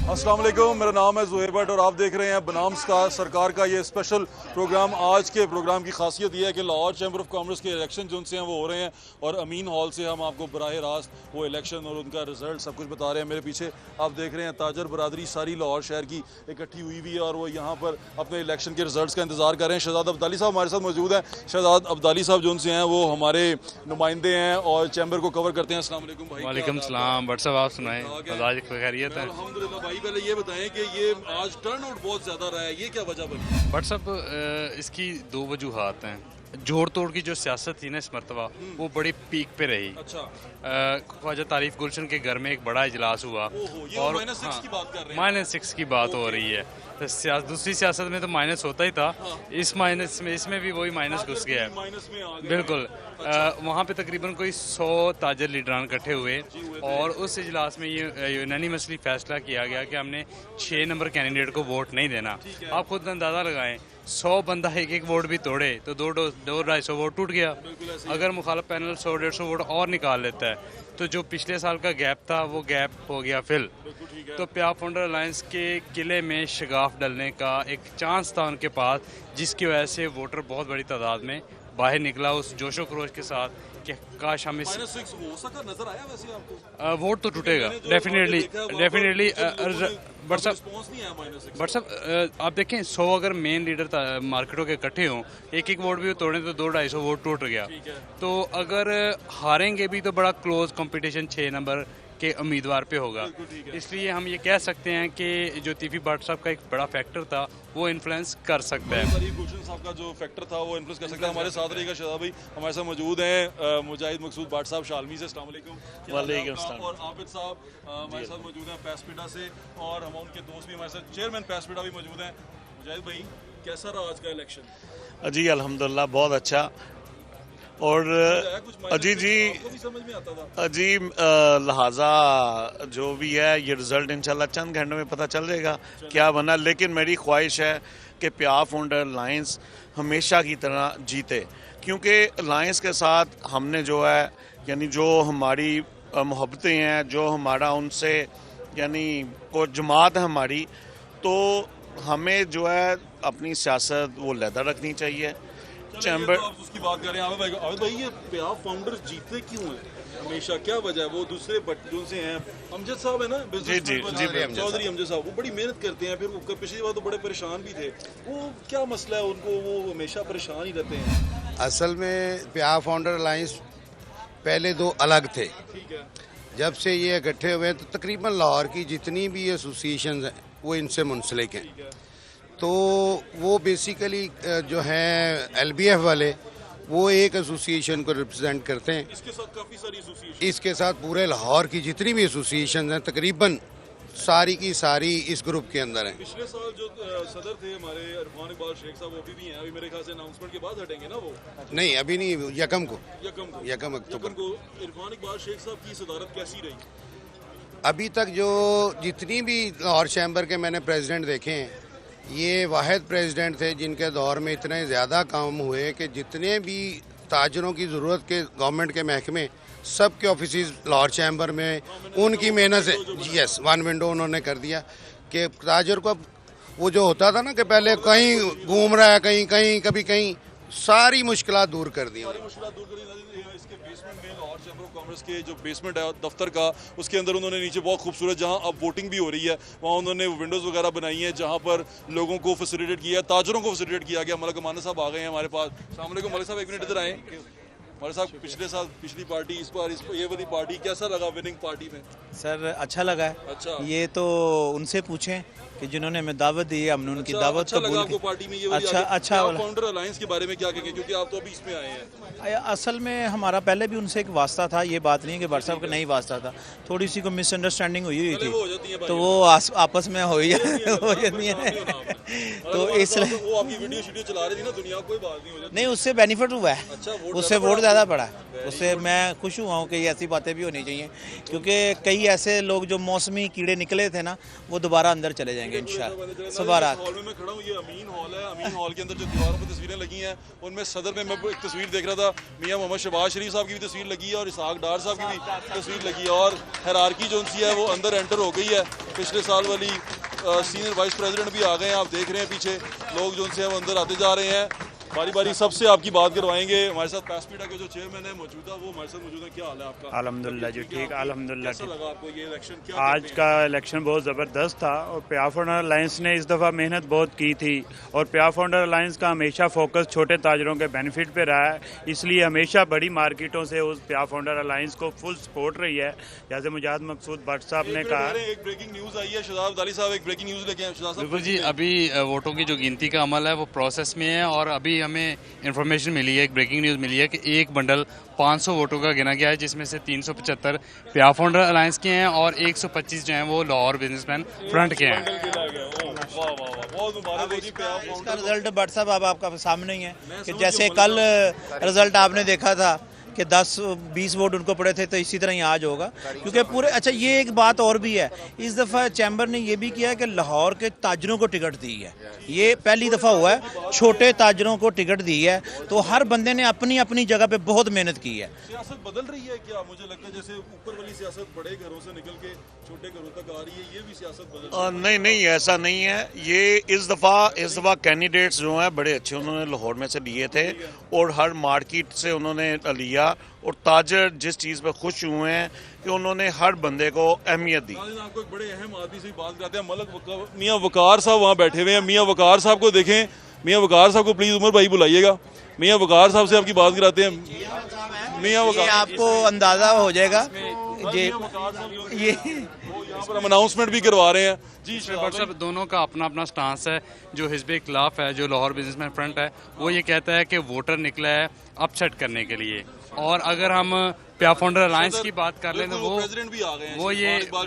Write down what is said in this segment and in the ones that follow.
अस्सलाम वालेकुम, मेरा नाम है ज़ुहैर भट्ट और आप देख रहे हैं बनाम सरकार का ये स्पेशल प्रोग्राम। आज के प्रोग्राम की खासियत ये है कि लाहौर चैम्बर ऑफ कॉमर्स के इलेक्शन जो उनसे हैं वो हो रहे हैं और अमीन हॉल से हम आपको बराह रास्त वो इलेक्शन और उनका रिजल्ट सब कुछ बता रहे हैं। मेरे पीछे आप देख रहे हैं ताजर बरादरी सारी लाहौर शहर की इकट्ठी हुई हुई है और वो यहाँ पर अपने इलेक्शन के रिजल्ट का इंतजार कर रहे हैं। शहजाद अब्दाली साहब हमारे साथ मौजूद हैं। शहजाद अब्दाली साहब जो उनसे हैं वो हमारे नुमाइंदे हैं और चैम्बर को कवर करते हैं। अस्सलाम वालेकुम भाई। वालेकुम सलाम भट्ट साहब, आप सुनाएं। खैरियत है अल्हम्दुलिल्लाह भाई। पहले ये बताएं कि ये आज टर्नआउट बहुत ज्यादा रहा है, ये क्या वजह बनी? भट्ट साहब, इसकी दो वजूहात हैं। जोड़ तोड़ की जो सियासत थी ना इस मरतबा, वो बड़ी पीक पे रही। अच्छा, ख्वाजा तारीफ गुलशन के घर में एक बड़ा इजलास हुआ और -6 की बात कर रहे हैं। -6 की बात हो रही है। तो दूसरी सियासत में तो माइनस होता ही था, इस माइनस में इसमें भी वही माइनस घुस गया है। माइनस में आ गए। बिल्कुल। वहाँ पे तकरीबन कोई 100 ताजर लीडरान इकट्ठे हुए और उस इजलास में ये यूनानिमसली फैसला किया गया कि हमने 6 नंबर कैंडिडेट को वोट नहीं देना। आप खुद अंदाज़ा लगाएं, 100 बंदा एक वोट भी तोड़े तो 200-250 वोट टूट गया। अगर मुखालिफ पैनल 100-150 वोट और निकाल लेता है तो जो पिछले साल का गैप था वो गैप हो गया फिल। तो प्या फाउंडर अलायंस के किले में शगाफ डलने का एक चांस था उनके पास, जिसकी वजह से वोटर बहुत बड़ी तादाद में बाहर निकला उस जोशो खरोश के साथ कि काश हम इस -6 हो सका। नजर आया वैसे आपको? वोट तो टूटेगा डेफिनेटली। बट सब आप देखें, 100 अगर मेन लीडर मार्केटों के इकट्ठे हों, एक एक वोट भी तोड़ें तो 200-250 वोट टूट गया। तो अगर हारेंगे भी तो बड़ा क्लोज कंपटीशन 6 नंबर के उम्मीदवार पे होगा। इसलिए हम ये कह सकते हैं कि जो तीफी भट्ट साहब का एक बड़ा फैक्टर था वो इन्फ्लुएंस कर सकता है। तारीफ गुलशन साहब का जो फैक्टर था वो इन्फ्लुएंस कर सकता है। हमारे साथ रहेगा शहजाद भाई, हमारे साथ मौजूद हैं मुजाहिद मकसूद भट्ट साहब शालमी से। अस्सलाम वालेकुम। वालेकुम अस्सलाम। और आबिद साहब हमारे साथ मौजूद हैं पैसपीडा से और हम उनके दोस्त भी हमारे साथ चेयरमैन पैसपीडा भी मौजूद हैं। मुजाहिद भाई, कैसा रहा आज का इलेक्शन? जी अल्हम्दुलिल्लाह बहुत अच्छा। और अजी जी समझ में आता था जी लिहाजा जो भी है ये रिज़ल्ट इंशाल्लाह चंद घंटों में पता चल जाएगा क्या बना। लेकिन मेरी ख्वाहिश है कि प्या फाउंडर अलायंस हमेशा की तरह जीते, क्योंकि अलायंस के साथ हमने जो है यानी जो हमारी मोहब्बतें हैं, जो हमारा उनसे यानी को जमात है हमारी, तो हमें जो है अपनी सियासत वो लहदा रखनी चाहिए। चैम्बर तो आप उसकी बात कर रहे हैं आबिद भाई, ये प्या फाउंडर जीतते क्यों हैं हमेशा, क्या वजह है? वो दूसरे जो से हैं, अमजद साहब है ना, जी चौधरी अमजद साहब, वो बड़ी मेहनत करते हैं। फिर वो पिछली बार तो बड़े परेशान भी थे, वो क्या मसला है उनको, वो हमेशा परेशान ही रहते हैं? असल में प्या फाउंडर अलायंस पहले दो अलग थे। ठीक है। जब से ये इकट्ठे हुए तो तकरीबन लाहौर की जितनी भी एसोसिएशन हैं वो इनसे मुंसलिक हैं। तो वो बेसिकली जो हैं LBF वाले, वो एक एसोसिएशन को रिप्रेजेंट करते हैं। इसके साथ काफ़ी सारी एसोसिएशन, इसके साथ पूरे लाहौर की जितनी भी एसोसिएशन हैं तकरीबन सारी की सारी इस ग्रुप के अंदर हैं। पिछले साल जो सदर थे हमारे इरफान इकबाल शेख साहब, वो भी हैं अभी मेरे ख्याल से। अनाउंसमेंट के बाद हटेंगे ना वो? नहीं अभी नहीं, यकम यकम को इरफान इकबाल शेख साहब की सदारत कैसी रही? अभी तक जो जितनी भी लाहौर चैम्बर के मैंने प्रेसिडेंट देखे हैं, ये वाहिद प्रेसिडेंट थे जिनके दौर में इतने ज़्यादा काम हुए कि जितने भी ताजरों की ज़रूरत के गवर्नमेंट के महकमे सब के ऑफिस लाहौर चैम्बर में उनकी मेहनत से यस वन विंडो उन्होंने कर दिया कि ताजर को वो जो होता था ना कि पहले कहीं घूम रहा है कहीं कहीं कभी कहीं, सारी मुश्किलात दूर कर दी। इसके बेसमेंट में लाहौर चैम्बर ऑफ कॉमर्स के जो बेसमेंट है दफ्तर का, उसके अंदर उन्होंने नीचे बहुत खूबसूरत, जहां अब वोटिंग भी हो रही है, वहां उन्होंने विंडोज़ वगैरह बनाई हैं जहां पर लोगों को फैसिलिटेट किया, ताजरों को फैसिलिटेट किया गया। मलिक अमाना साहब आ गए हैं हमारे पास। अस्सलाम वालेकुम मलिक साहब, एक मिनट इधर आए। मलिक साहब, पिछले साल पिछली पार्टी, इस बार ये वाली पार्टी, कैसा लगा विनिंग पार्टी में? सर अच्छा लगा है। अच्छा, ये तो उनसे पूछें कि जिन्होंने हमें दावत दी है, हमने उनकी दावत अच्छा लगा कबूल आपको की। पार्टी में ये वाली? अच्छा वाला। फाउंडर अलायंस के बारे में क्या कहेंगे, क्योंकि आप तो अभी इसमें आए हैं? असल में हमारा पहले भी उनसे एक वास्ता था, ये बात नहीं है कि भट्ट साहब का नहीं वास्ता था। थोड़ी सी को मिसअंडरस्टैंडिंग हुई वो हो जाती है थी, तो वो आपस में हो जाती है। तो इसलिए वो आपकी वीडियो चला रही थी ना दुनिया, कोई बात नहीं हो जाती। नहीं, उससे बेनिफिट हुआ है, अच्छा, वोट उससे वोट ज़्यादा पड़ा है, उससे मैं खुश हुआ हूँ कि ऐसी बातें भी होनी चाहिए, क्योंकि कई ऐसे लोग जो मौसमी कीड़े निकले थे ना, वो दोबारा अंदर चले जाएंगे इंशाल्लाह। सुबह रात हॉल में मैं खड़ा हूँ, ये अमीन हॉल है। अमीन हॉल के अंदर जो दीवारों पर तस्वीरें लगी हैं, उनमें सदर में मैं एक तस्वीर देख रहा था, मियाँ मोहम्मद शहबाज शरीफ साहब की भी तस्वीर लगी है और इसहाक डार साहब की भी तस्वीर लगी है, और हैरारकी जो उनसी है वो अंदर एंटर हो गई है। पिछले साल वाली सीनियर वाइस प्रेसिडेंट भी आ गए हैं, आप देख रहे हैं पीछे लोग जो उनसे हैं वो अंदर आते जा रहे हैं। बारी बारी सबसे आपकी बात करवाएंगे। हमारे साथ पैसपीडा के जो चेयरमैन है मौजूदा, वो हमारे साथ मौजूद है। क्या हाल है आपका? अल्हम्दुलिल्लाह जी ठीक, अल्हम्दुलिल्लाह कैसा ठीक। लगा आपको ये इलेक्शन? क्या आज कहते का इलेक्शन बहुत ज़बरदस्त था और प्या फाउंडर अलायंस ने इस दफ़ा मेहनत बहुत की थी और प्या फाउंडर अलायंस का हमेशा फोकस छोटे ताजरों के बेनिफिट पे रहा है, इसलिए हमेशा बड़ी मार्केटों से उस प्या फाउंडर अलायंस को फुल सपोर्ट रही है। जैसे मुजाहिद मकसूद भट्ट साहब ने कहा। एक ब्रेकिंग न्यूज़ आई है, शहजाद अली साहब एक ब्रेकिंग न्यूज़ लेके आए। शहजाद साहब, बिल्कुल जी, अभी वोटों की जो गिनती का अमल है वो प्रोसेस में है और अभी हमें इन्फॉर्मेशन मिली है, एक ब्रेकिंग न्यूज़ मिली है कि एक बंडल 500 वोटों का गिना गया है, जिसमें से 375 प्या फाउंडर अलायंस के हैं और 125 जो हैं वो लाहौर बिजनेसमैन फ्रंट के हैं। वाह वाह वाह, बहुत मुबारक हो जी प्या इसका फाउंडर। रिजल्ट भट्ट साहब अब आपका सामने ही है कि जैसे कल रिजल्ट आपने देखा था कि 10-20 वोट उनको पड़े थे, तो इसी तरह ही आज होगा, क्योंकि पूरे। अच्छा, ये एक बात और भी है, इस दफ़ा चैम्बर ने ये भी किया है कि लाहौर के ताजरों को टिकट दी है। ये पहली दफ़ा हुआ है, छोटे ताजरों को टिकट दी है, तो हर बंदे ने अपनी अपनी जगह पे बहुत मेहनत की है। सियासत बदल रही है क्या? मुझे लगता है जैसे ऊपर वाली सियासत बड़े घरों से निकल के छोटे घरों तक आ रही है, ये भी सियासत बदल रही है। नहीं नहीं, ऐसा नहीं है। ये इस दफ़ा कैंडिडेट्स जो हैं बड़े अच्छे उन्होंने लाहौर में से लिए थे और हर मार्केट से उन्होंने लिया, और ताजर जिस चीज़ पे खुश हुए हैं कि उन्होंने हर बंदे को अहमियत दी। आपको एक बड़े अहम आदमी से बात कराते हैं, मलक मियाँ वकार साहब वहाँ बैठे हुए हैं। मियाँ वकार साहब को देखें, मियाँ वकार साहब को प्लीज़ उमर भाई बुलाइएगा। मियाँ वकार साहब से आपकी बात कराते हैं। मियाँ ये वकार, आपको अंदाज़ा हो जाएगा ये यहाँ पर हम अनाउंसमेंट भी करवा रहे हैं जी। भट्ट साहब, दोनों का अपना अपना स्टांस है। जो हिज़्ब इख्तिलाफ है, जो लाहौर बिजनेसमैन फ्रंट है, वो ये कहता है कि वोटर निकला है अपसेट करने के लिए, और अगर हम प्या फाउंडर अलायंस की बात कर लें तो प्रेसिडेंट भी आ गए हैं,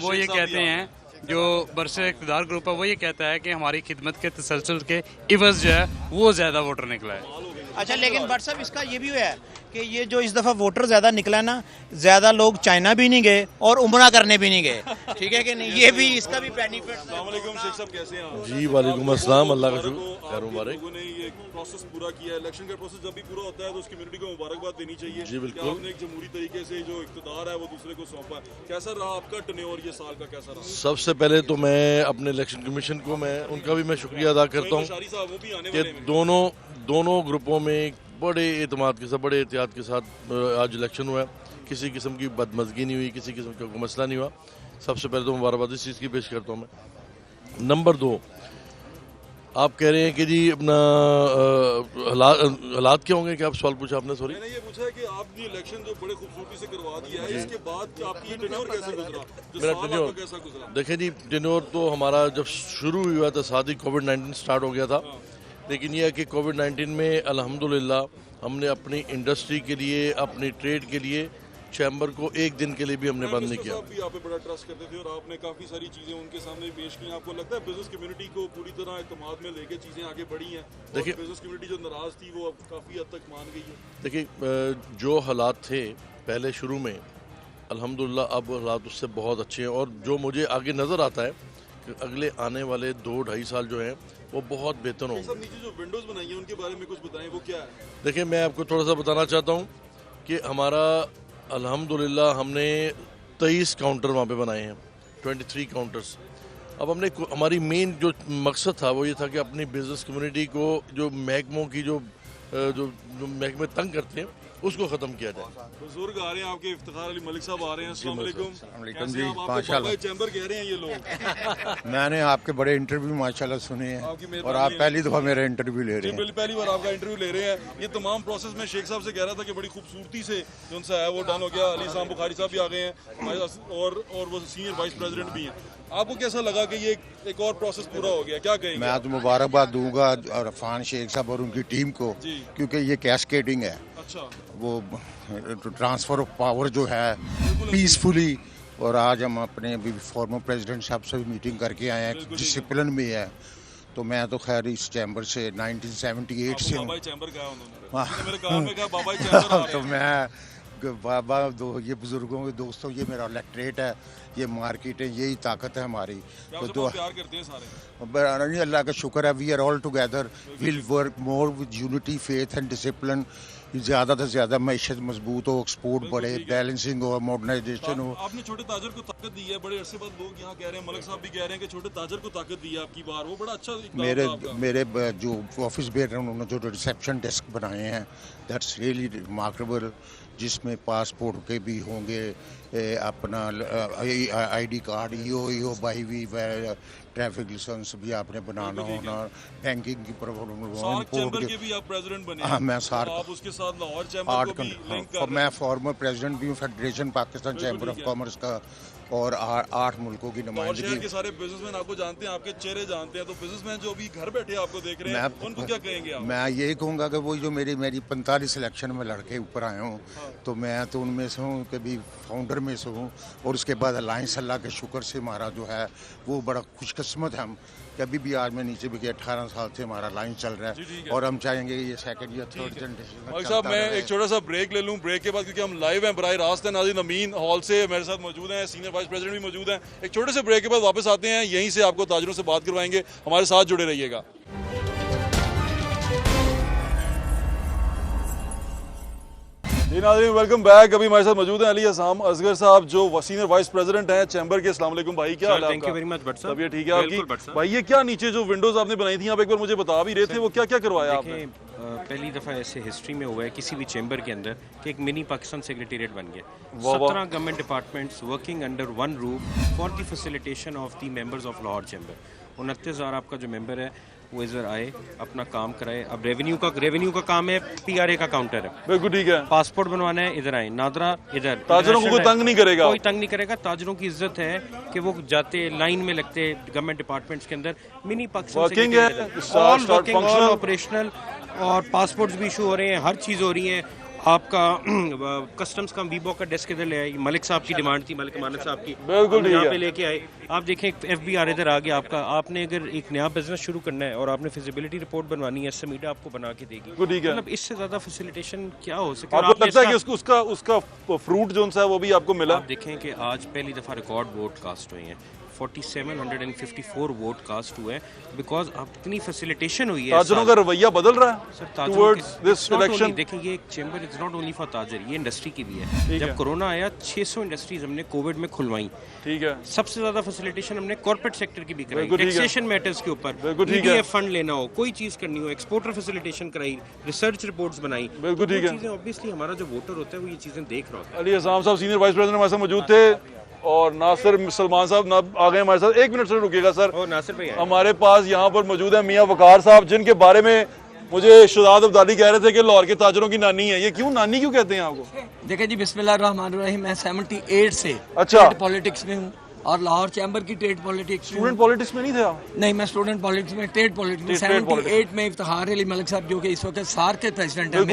वो ये कहते हैं, जो बरसे इक़्तिदार ग्रुप है वो ये कहता है कि हमारी खिदमत के तसलसल के इवज़ जो है वो ज़्यादा वोटर निकला है। अच्छा, लेकिन भट्ट साहब इसका ये भी हुआ है कि ये जो इस दफ़ा वोटर ज़्यादा निकला है ना, ज़्यादा लोग चाइना भी नहीं गए और उम्रा करने भी नहीं गए, ठीक है कि नहीं? ये भी, इसका भी बेनिफिट। अस्सलाम वालेकुम शेख साहब, कैसे हैं आप? जी वालेकुम अस्सलाम, अल्लाह का शुक्र, खैर मुबारक। लोगों ने ये प्रोसेस पूरा किया, इलेक्शन का प्रोसेस जब भी पूरा होता है तो उस कम्युनिटी को मुबारकबाद देनी चाहिए। जी बिल्कुल। आपने एक जमहूरी तरीके से जो इख्तिदार है वो दूसरे को सौंपा है। कैसा रहा आपका टेन्योर ये साल का, कैसा रहा? सबसे पहले तो मैं अपने इलेक्शन कमीशन को उनका भी मैं शुक्रिया अदा करता हूँ शारी साहब वो भी आने कि वाले हैं। दोनों ग्रुपों में बड़े एतमाद के साथ, बड़े एहतियात के साथ आज इलेक्शन हुआ है। किसी किस्म की बदमज़गी नहीं हुई, किसी किस्म का कोई मसला नहीं हुआ। सबसे पहले तो मुबारकबाद इस चीज़ की पेश करता हूँ मैं। नंबर 2, आप कह रहे हैं कि जी अपना हालात क्या होंगे, क्या आप सवाल पूछा आपने? सॉरी, मैंने ये पूछा है कि आपने इलेक्शन जो बड़े खूबसूरती से करवा दिया है, इसके बाद आपकी ये टेन्योर कैसे गुजरा? जो मेरा साल टेन्योर, आपका कैसा गुजरा? देखिए जी, टेन्योर तो हमारा जब शुरू हुआ था साथ ही कोविड-19 स्टार्ट हो गया था। लेकिन यह है कि कोविड-19 में अल्हम्दुलिल्लाह हमने अपनी इंडस्ट्री के लिए, अपनी ट्रेड के लिए चैम्बर को एक दिन के लिए भी हमने बंद नहीं किया। भी आप पे बड़ा ट्रस्ट करते थे और आपने काफ़ी सारी चीज़ें उनके सामने पेश की। आपको लगता है बिजनेस कम्युनिटी को पूरी तरह एतमाद में लेके चीज़ें आगे बढ़ी हैं? देखिए, बिजनेस कम्युनिटी जो नाराज़ थी वो अब काफ़ी हद तक मान गई है। देखिए, जो हालात थे पहले शुरू में, अल्हम्दुलिल्लाह अब हालात उससे बहुत अच्छे हैं, और जो मुझे आगे नज़र आता है कि अगले आने वाले 2-2.5 साल जो हैं वो बहुत बेहतर होंगे। सब नीचे जो विंडोज़ बनाई हैं उनके बारे में कुछ बताएं, वो क्या है? देखिए, मैं आपको थोड़ा सा बताना चाहता हूँ कि हमारा अल्हम्दुलिल्लाह हमने 23 काउंटर वहाँ पे बनाए हैं, 23 काउंटर्स। अब हमने हमारी मेन जो मकसद था वो ये था कि अपनी बिजनेस कम्युनिटी को, जो महकमों की जो महकमे तंग करते हैं, उसको ख़त्म किया जाए। बुजुर्ग आ रहे हैं आपके, इफ्तिखार अली मलिक साहब आ रहे हैं। अस्सलाम वालेकुम। वालेकुम जी, कैसे आप? माशाल्लाह। आपको चैम्बर कह रहे हैं ये लोग। मैंने आपके बड़े इंटरव्यू माशाल्लाह सुने हैं आपकी मेहरबानी और आप है। पहली दफ़ा मेरा इंटरव्यू ले रहे हैं। पहली बार आपका इंटरव्यू ले रहे हैं। ये तमाम प्रोसेस में शेख साहब से कह रहा था कि बड़ी खूबसूरती से जो उनसे आया वो डन हो गया। अली साहब बुखारी साहब भी आ गए हैं और वो सीनियर वाइस प्रेसिडेंट भी हैं। आपको कैसा लगा कि ये एक और प्रोसेस पूरा हो गया? क्या कहेंगे? मैं तो मुबारकबाद दूंगा अरफान शेख साहब और उनकी टीम को, क्योंकि ये कैस्केडिंग है। अच्छा, वो ट्रांसफ़र ऑफ पावर जो है पीसफुली, और आज हम अपने अभी फॉर्मर प्रेसिडेंट साहब से भी मीटिंग करके आए हैं, डिसिप्लिन में है। तो मैं तो खैर इस चैम्बर से 1978 से हूँ। बाबा चैम्बर गया उन्होंने मेरे काम में कहा बाबा चैम्बर आ रहे तो हैं। मैं बाबा ये बुजुर्गों के दोस्तों, ये मेरा इलेक्ट्रेट है, ये मार्केट है, यही ताकत है हमारी। तो आपसे बहुत प्यार करते हैं सारे। नहीं, अल्लाह का शुक्र है, we are all together, will work more with unity, faith and discipline. ज़्यादा से ज़्यादा मैशत मजबूत हो, एक्सपोर्ट बढ़े, बैलेंसिंग हो, मॉडर्नाइजेशन हो। आपने छोटे ताजर को ताकत दी है, बड़े अरसे बाद लोग यहाँ कह रहे हैं, मलिक साहब भी कह रहे हैं कि छोटे ताजर को ताकत दी है आपकी बार, वो बड़ा अच्छा इकदाम था मेरे जो ऑफिस बेयर हैं उन्होंने जो रिसेप्शन डेस्क बनाए हैं, दैट्स रियली रिमार्केबल, जिसमें पासपोर्ट के भी होंगे, अपना आईडी कार्ड, ईओ बाई वी, ट्रैफिक लाइसेंस भी आपने बनाना होना, बैंकिंग की सार्क चैम्बर के भी आप प्रेसिडेंट बने। हाँ, मैं तो आप उसके साथ लाहौर चैम्बर को भी लिंक कर रहे हैं। मैं फॉर्मर प्रेसिडेंट भी हूँ federation Pakistan chamber of commerce का, और 8 मुल्कों की और नुमाइंदगी। शहर के सारे बिजनेसमैन आपको जानते हैं, आपके चेहरे जानते हैं, तो बिजनेसमैन जो अभी घर बैठे आपको देख रहे हैं उनको क्या कहेंगे आप? मैं यही कहूँगा कि वो जो मेरी 45 इलेक्शन में लड़के ऊपर आए हूँ, तो मैं तो उनमें से हूँ कि भी फाउंडर में से हूँ, और उसके बाद अलायंस अल्लाह के शुक्र से हमारा जो है वो बड़ा खुशकिस्मत है हम कि अभी भी आज मैं नीचे भी 18 साल से हमारा लाइन चल रहा है, और हम चाहेंगे कि ये सेकंड या थर्ड जनरेशन। भाई साहब, मैं एक छोटा सा ब्रेक ले लूँ, ब्रेक के बाद क्योंकि हम लाइव हैं बराह रास्त हैं, नाज़रीन अमीन हॉल से मेरे साथ मौजूद हैं, सीनियर वाइस प्रेसिडेंट भी मौजूद हैं। एक छोटे से ब्रेक के बाद वापस आते हैं, यहीं से आपको ताजरों से बात करवाएंगे, हमारे साथ जुड़े रहिएगा। जी नाज़रीन, वेलकम बैक। अभी हमारे साथ मौजूद हैं अली असाम असगर साहब, जो सीनियर वाइस प्रेसिडेंट हैं चैम्बर के। अस्सलाम वालेकुम भाई, क्या हाल है thank you very much Bhatt साहब। तबीयत ठीक है आपकी? भाई ये क्या नीचे जो विंडोज आपने बनाई थी, आप एक बार मुझे बता भी रहे थे, वो क्या क्या करवाया आपने? पहली दफ़ा ऐसे हिस्ट्री में हुआ है किसी भी चैम्बर के अंदर कि एक मिनी पाकिस्तान सेक्रेटेरिएट बन गया। 17 government departments working under one roof for the facilitation of the members of Lahore chamber. 29,000 आपका जो मेंबर है वो इधर आए, अपना काम कराए। अब रेवेन्यू का काम है, PRA का काउंटर है, बिल्कुल ठीक है। पासपोर्ट बनवाना है, इधर आए। नादरा इधर, ताजरों को कोई तंग नहीं करेगा, कोई तंग नहीं करेगा। ताजरों की इज्जत है कि वो जाते लाइन में लगते गवर्नमेंट डिपार्टमेंट्स के अंदर, मिनी पाकिस्तान वर्किंग है, ऑल वर्किंग, ऑल ऑपरेशनल, और पासपोर्ट्स भी इशू हो रहे हैं, हर चीज़ हो रही है। आपका कस्टम्स का वीबॉक का डेस्क इधर ले आए, मलिक साहब की डिमांड थी, मलिक मानक साहब की, बिल्कुल यहाँ पे लेके आए। आप देखें FBR इधर आ गया आपका। आपने अगर एक नया बिजनेस शुरू करना है और आपने फिजिबिलिटी रिपोर्ट बनवानी है, SMETA आपको बना के देगी। मतलब इससे ज्यादा फैसिलिटेशन क्या हो सके? आपको लगता है कि उसका फ्रूट जो है वो भी आपको मिला? आप देखें कि आज पहली दफा रिकॉर्ड वोट कास्ट हुए हैं, 4754 वोट कास्ट हुए, बिकॉज अब इतनी फैसिलिटेशन हुई है। ताजरों का रवैया बदल रहा है टुवर्ड्स दिस इलेक्शन। देखिए, ये एक chamber is not only for ताजर, ये इंडस्ट्री की भी है। जब कोरोना आया 600 इंडस्ट्रीज हमने कोविड में खुलवाई, ठीक है। सबसे ज्यादा फैसिलिटेशन हमने कॉर्पोरेट सेक्टर की भी कराई, टैक्सेशन मैटर्स के ऊपर, EDF फंड लेना हो, कोई चीज करनी हो, एक्सपोर्टर फैसिलिटेशन कराई, रिसर्च रिपोर्ट्स बनाई। बिल्कुल ठीक है। चीजें ऑब्वियसली हमारा जो वोटर होता है वो ये चीजें देख रहा होता है। अली असाम साहब सीनियर वाइस प्रेसिडेंट हमारे साथ मौजूद थे, और नासिर सलमान साहब आ गए हमारे साथ। 1 मिनट से रुकिएगा सर। नासिर भाई हमारे पास यहाँ पर मौजूद है मियाँ वकार साहब, जिनके बारे में मुझे शहजाद अब्दाली कह रहे थे कि लाहौर के ताजरों की नानी है। ये क्यों नानी क्यों कहते हैं आपको? देखिए जी, बिस्मिल्लाहिर्रहमानिर्रहीम, मैं 78 से अच्छा पॉलिटिक्स में हूँ, और लाहौर चैम्बर की ट्रेड पॉलिटिक्स। स्टूडेंट पॉलिटिक्स में नहीं थे आप? नहीं, मैं स्टूडेंट पॉलिटिक्स में, ट्रेड पॉलिटिक्स में 78 में इफ्तिखार अली मलिक साहब, जो कि इस वक्त सार्क के प्रेसिडेंट हैं,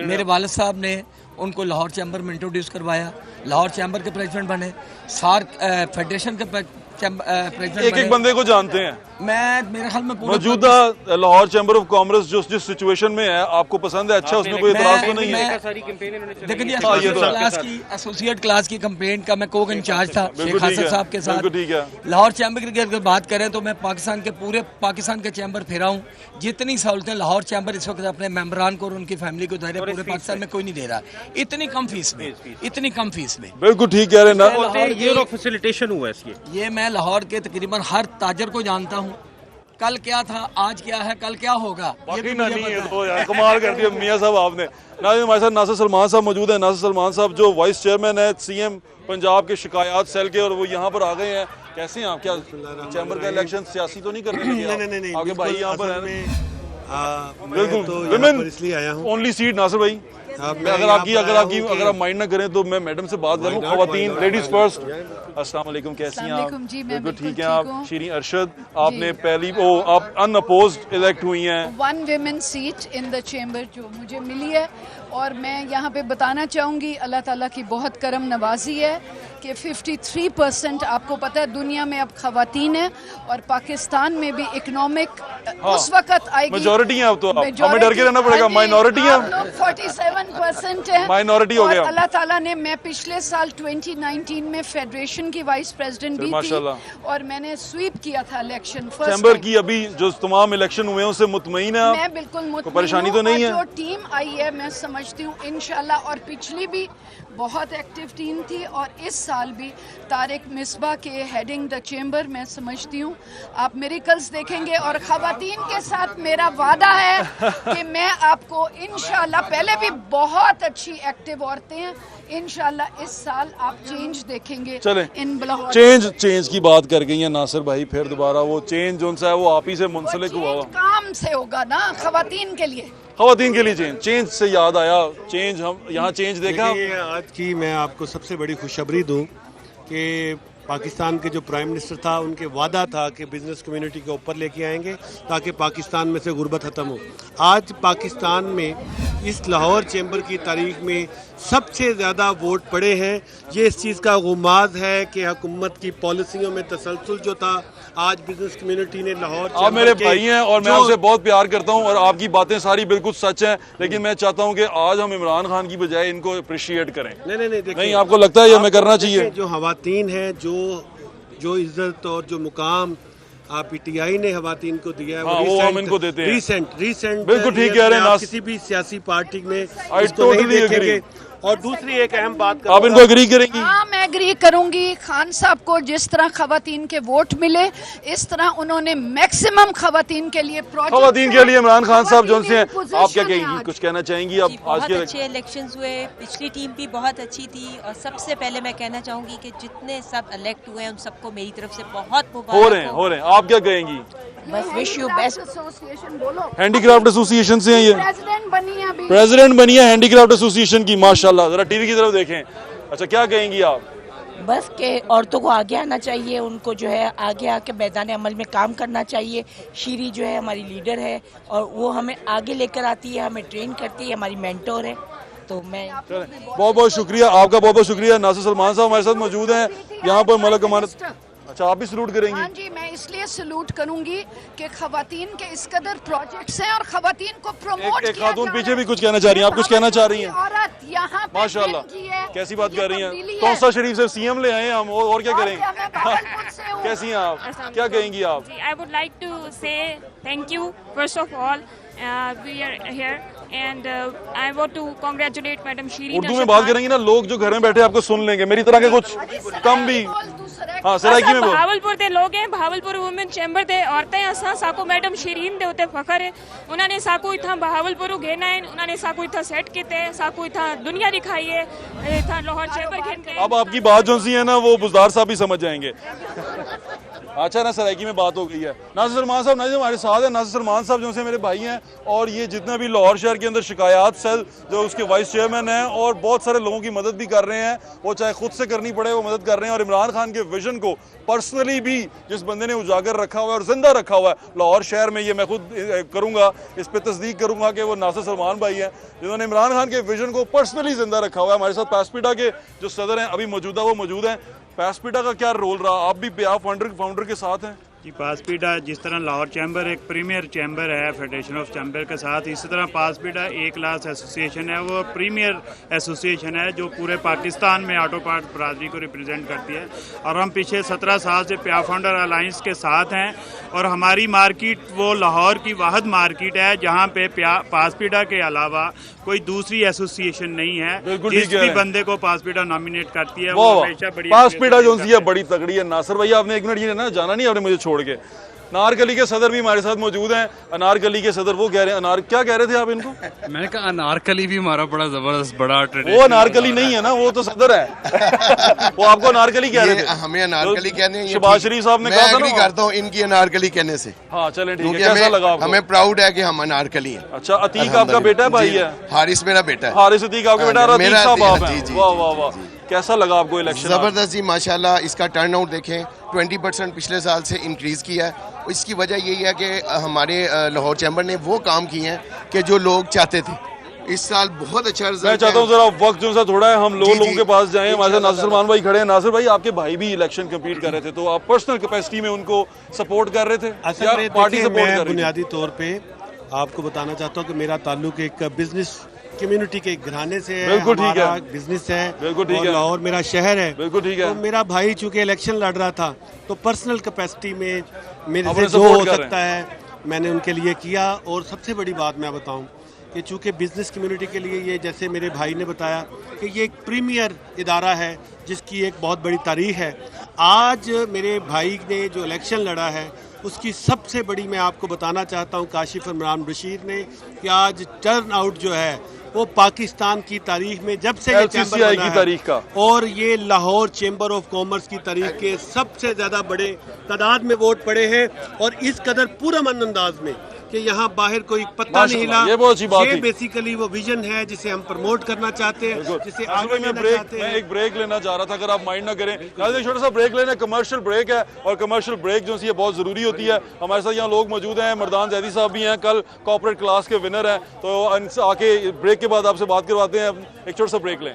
मेरे वालिद साहब ने उनको लाहौर चैम्बर में इंट्रोड्यूस करवाया, लाहौर चैम्बर के प्रेसिडेंट बने, सार्क फेडरेशन के प्रेसिडेंट। एक बंदे को जानते हैं। मैं मेरे ख्याल में मौजूदा लाहौर चैम्बर ऑफ कॉमर्स जिस सिचुएशन में है, आपको पसंद है? अच्छा, उसमें कोई इतराज तो नहीं है? देखिए जी, एसोसिएट क्लास की कंप्लेंट का मैं को इंचार्ज था शेख हासिफ साहब के साथ। लाहौर चैम्बर की अगर बात करें तो मैं पूरे पाकिस्तान के चैम्बर फिरा हूँ। जितनी सहूलतें लाहौर चैम्बर इस वक्त अपने मेंबरान को और उनकी फैमिली को दे रहे, पूरे पाकिस्तान में कोई नहीं दे रहा, इतनी कम फीस में। बिल्कुल ठीक कह रहे हैं। ये लोग फैसिलिटेशन हुआ है। ये मैं लाहौर के तकरीबन हर ताजर को जानता हूँ। कल क्या था, आज क्या है, कल क्या होगा, ये भी मुझे पता है। तो यार कमाल कर दिया मियां साहब आपने। नाज़रीन, हमारे साथ नासिर सलमान साहब मौजूद हैं। नासिर सलमान साहब जो वाइस चेयरमैन है CM पंजाब के शिकायत सेल के, और वो यहाँ पर आ गए हैं। कैसे हैं आप? क्या चैम्बर का इलेक्शन सियासी तो नहीं करने लगे? नहीं, आपके भाई यहाँ पर हैं। बिल्कुल, तो विमेन इसलिए आया हूँ। ओनली सीट नासिर भाई। अगर आप माइंड ना करें तो मैं मैडम से बात करूं। ख़वातीन, लेडीज फर्स्ट। अस्सलाम वालेकुम, कैसी हैं आप? बिल्कुल ठीक हैं आप? शीरी अरशद, आपने आप अनअपोज्ड इलेक्ट हुई हैं। 1 women seat in the chamber जो मुझे मिली है, और मैं यहाँ पे बताना चाहूँगी अल्लाह ताला की बहुत करम नवाजी है कि 53% आपको पता है दुनिया में अब खवातीन है और पाकिस्तान में भी इकोनॉमिक उस वक्त आएगी। मेजॉरिटी है अब तो, हमें डर के रहना पड़ेगा। माइनॉरिटी है, 47% है, माइनॉरिटी हो गया। अल्लाह ताला ने, मैं पिछले साल 2019 में फेडरेशन की वाइस प्रेसिडेंट भी थी और मैंने स्वीप किया था इलेक्शन चैम्बर की। अभी जो तमाम इलेक्शन हुए हैं उससे मुतमईन है? मैं बिल्कुल मुतमईन परेशानी तो नहीं है? जो टीम आई है मैं समझती हूँ इंशाल्लाह, और पिछली भी बहुत एक्टिव टीम थी और इस साल भी तारिक मिसबा के हेडिंग द चेंबर, मैं समझती हूँ आप मिरेकल्स देखेंगे। और खवातीन के साथ मेरा वादा है कि मैं आपको इंशाल्लाह, पहले भी बहुत अच्छी एक्टिव औरतें हैं, इंशाल्लाह इस साल आप चेंज देखेंगे। चले इन ब्लाहौर चेंज की बात कर गई है नासिर भाई, फिर दोबारा वो चेंज जो है वो आप ही से मुंसलिक हुआ हुआ काम से होगा ना खवातीन के लिए। खवातीन के लिए चेंज से याद आया, चेंज हम यहाँ चेंज देखा। आज की मैं आपको सबसे बड़ी खुशखबरी दूं कि पाकिस्तान के जो प्राइम मिनिस्टर था उनके वादा था कि बिजनेस कम्युनिटी के ऊपर लेके आएंगे ताकि पाकिस्तान में से गुर्बत ख़त्म हो। आज पाकिस्तान में इस लाहौर चैम्बर की तारीख में सबसे ज़्यादा वोट पड़े हैं। ये इस चीज़ का गुमाज है कि हुकूमत की पॉलिसियों में तसलसल जो था, आज बिजनेस कम्युनिटी ने लाहौर, आप मेरे भाई हैं और मैं आपसे बहुत प्यार करता हूं और आपकी बातें सारी बिल्कुल सच हैं, लेकिन मैं चाहता हूं कि आज हम इमरान खान की बजाय इनको अप्रिशिएट करें। नहीं आपको लगता है ये हमें करना चाहिए? जो खवातीन है, जो इज्जत और जो मुकाम पीटीआई ने खवातीन को दिया है, वो हम इनको देते हैं। रिसेंट बिल्कुल ठीक कह रहे हैं। किसी भी सियासी पार्टी में इसको नहीं देखेंगे। और दूसरी एक अहम बात, आप इनको एग्री करेंगी? हाँ, मैं एग्री करूंगी। खान साहब को जिस तरह खवातीन के वोट मिले, इस तरह उन्होंने मैक्सिमम खवातीन के लिए प्रोजेक्ट, खवातीन के लिए इमरान खान साहब जो से हैं, आप क्या कहेंगी, कुछ कहना चाहेंगी आप? आज के अच्छे इलेक्शंस हुए, पिछली टीम भी बहुत अच्छी थी और सबसे पहले मैं कहना चाहूंगी कि जितने सब इलेक्ट हुए हैं उन सबको मेरी तरफ से बहुत हो रहे हैं। आप क्या कहेंगी? बस विश यू बेस्ट। एसोसिएशन बोलो, हैंडीक्राफ्ट एसोसिएशन से हैं ये, प्रेसिडेंट बनी है हैंडीक्राफ्ट एसोसिएशन की, माशाल्लाह। जरा टीवी की तरफ देखें। अच्छा, क्या कहेंगी आप? बस के औरतों को आगे आना चाहिए, उनको जो है आगे आके मैदान अमल में काम करना चाहिए। शीरी जो है हमारी लीडर है और वो हमें आगे लेकर आती है, हमें ट्रेन करती है, हमारी मेंटोर है। तो मैं बहुत बहुत शुक्रिया आपका, बहुत बहुत शुक्रिया। नासिर सलमान साहब हमारे साथ मौजूद हैं यहाँ पर। मलक अमानत, अच्छा आप भी सलूट करेंगी? हाँ जी, मैं इसलिए सलूट करूंगी कि खवातीन के इस कदर प्रोजेक्ट्स हैं और खवातीन को प्रमोट एक खातून पीछे भी कुछ कहना चाह रही हैं, आप कुछ कहना चाह रही हैं? औरत यहाँ पे माशाल्लाह, कैसी बात कर रही हैं? तौसा शरीफ से सीएम ले आए हैं हम, और क्या करेंगे? कैसी हैं आप, क्या कहेंगी आप? I would like to say thank you first of all. We are here and I want to congratulate Madam Shirin. Urdu में बात करेंगी ना, लोग जो घर में बैठे आपको सुन लेंगे। मेरी तरह के कुछ कम भी, हाँ सराइकी में भावलपुर दे लोग हैं, भावलपुर वुमेन चैम्बर दे औरतें असा साको मैडम शिरीन दे उते फखर है। उन्होंने साको इथा भावलपुर घेना है, उन्होंने साको इथा सेट किते, साको इथा दुनिया दिखाई है, इथा लाहौर चैम्बर घेनते। अब आपकी बात जो सी है ना वो बुजदार साहब भी समझ जाएंगे। अच्छा ना, सराइकी में बात हो गई है। नासिर सलमान साहब नाजिर हमारे साथ है। नासिर सलमान साहब जो से मेरे भाई हैं और ये जितना भी लाहौर शहर के अंदर शिकायत सेल जो उसके वाइस चेयरमैन हैं और बहुत सारे लोगों की मदद भी कर रहे हैं, वो चाहे खुद से करनी पड़े वो मदद कर रहे हैं। और इमरान खान के विजन को पर्सनली भी जिस बंदे ने उजागर रखा हुआ है और जिंदा रखा हुआ है लाहौर शहर में, ये मैं खुद करूंगा, इस पर तस्दीक करूंगा कि वो नासिर सलमान भाई हैं जिन्होंने इमरान खान के विजन को पर्सनली जिंदा रखा हुआ है। हमारे साथ पासपीटा के जो सदर हैं अभी मौजूदा, वो मौजूद हैं। पासपीटा का क्या रोल रहा? आप भी फाउंडर के साथ हैं जी। पासपीटा जिस तरह लाहौर चैम्बर एक प्रीमियर चैम्बर है फेडरेशन ऑफ चैम्बर के साथ, इसी तरह पासपीटा ए क्लास एसोसिएशन है, वो प्रीमियर एसोसिएशन है जो पूरे पाकिस्तान में ऑटो पार्ट बरादरी को रिप्रेजेंट करती है। और हम पिछले 17 साल से प्या फाउंडर अलायंस के साथ हैं और हमारी मार्केट वो लाहौर की वाहिद मार्केट है जहाँ पे पासपीटा के अलावा कोई दूसरी एसोसिएशन नहीं है। जिस भी बंदे को पासपीटा नॉमिनेट करती है वो हमेशा बड़ी पासपीटा जो है बड़ी तगड़ी है। नासिर भैया आपने एक मिनट ये ना जाना नहीं, आपने मुझे छोड़ के। अनारकली के सदर भी हमारे साथ मौजूद हैं। अनारकली के सदर वो कह रहे हैं, क्या कह रहे थे आप इनको? मैंने कहा अनारकली भी हमारा बड़ा जबरदस्त बड़ा ट्रेडिशन। वो अनारकली नहीं है ना, वो तो सदर है। वो आपको अनारकली कह रहे थे। हमें अनारकली कहने हैं। शहबाज शरीफ साहब ने कहा था ना, करता हूँ इनकी अनारकली कहने से। हाँ चलें ठीक है, कैसा लगा आपको? हमें प्राउड है कि हम अनारकली हैं। अच्छा, अतीक आपका बेटा है, भाई है? हारिस मेरा बेटा है। हारिस अतीक आपका बेटा और अतीक साहब आप हैं। वाह वाह वाह, कैसा लगा आपको इलेक्शन? जबरदस्त जी, माशाल्लाह। इसका टर्नआउट देखें, 20% पिछले साल से इंक्रीज किया है। इसकी वजह यही है कि हमारे लाहौर चैम्बर ने वो काम किए हैं कि जो लोग चाहते थे। इस साल बहुत अच्छा मैं रिजल्ट चाहता हूँ जरा वक्त जो सा थोड़ा है, हम जी, लोगों के पास जाएं। हमारे साथ इंशाल्लाह नासिर सलमान भाई खड़े हैं। नासिर भाई, आपके भाई भी इलेक्शन कम्पीट कर रहे थे, तो आप पर्सनल कैपेसिटी में उनको सपोर्ट कर रहे थे असल या में पार्टी देखिए, सपोर्ट मैं कर रही थी? बुनियादी तौर पे आपको बताना चाहता हूँ कि मेरा ताल्लुक एक बिजनेस कम्युनिटी के घराने से है। बिल्कुल ठीक हमारा है। बिजनेस है, बिल्कुल ठीक और है। लाहौर मेरा शहर है। बिल्कुल ठीक है। तो मेरा भाई चूंकि इलेक्शन लड़ रहा था, तो पर्सनल कैपेसिटी में मेरे अपने से जो support हो कर रहे सकता है मैंने उनके लिए किया। और सबसे बड़ी बात मैं बताऊं कि चूंकि बिजनेस कम्युनिटी के लिए ये, जैसे मेरे भाई ने बताया कि ये एक प्रीमियर इदारा है जिसकी एक बहुत बड़ी तारीख है। आज मेरे भाई ने जो इलेक्शन लड़ा है उसकी सबसे बड़ी मैं आपको बताना चाहता हूं काशिफ इमरान बशीर ने, कि आज टर्न आउट जो है वो पाकिस्तान की तारीख में जब से ये चैम्बर LCCI बना की है, तारीख का, और ये लाहौर चैम्बर ऑफ कॉमर्स की तारीख के सबसे ज्यादा बड़े तादाद में वोट पड़े हैं। और इस कदर पूरा मन अंदाज में कि यहाँ बाहर कोई पत्ता नहीं हिला। ये बहुत अच्छी बात ये थी। बेसिकली वो विजन है जिसे हम प्रमोट करना चाहते हैं, जिसे नासिर आगे भाई, लेना चाहते मैं हैं। एक ब्रेक लेना चाह रहा था, अगर आप माइंड ना करें। एक छोटा सा ब्रेक लेना, कमर्शियल ब्रेक है, और कमर्शियल ब्रेक जो है बहुत ज़रूरी होती है। हमारे साथ यहाँ लोग मौजूद हैं, मर्दान जैदी साहब भी हैं, कल कॉर्पोरेट क्लास के विनर हैं, तो इनसे आके ब्रेक के बाद आपसे बात करवाते हैं। एक छोटा सा ब्रेक लें।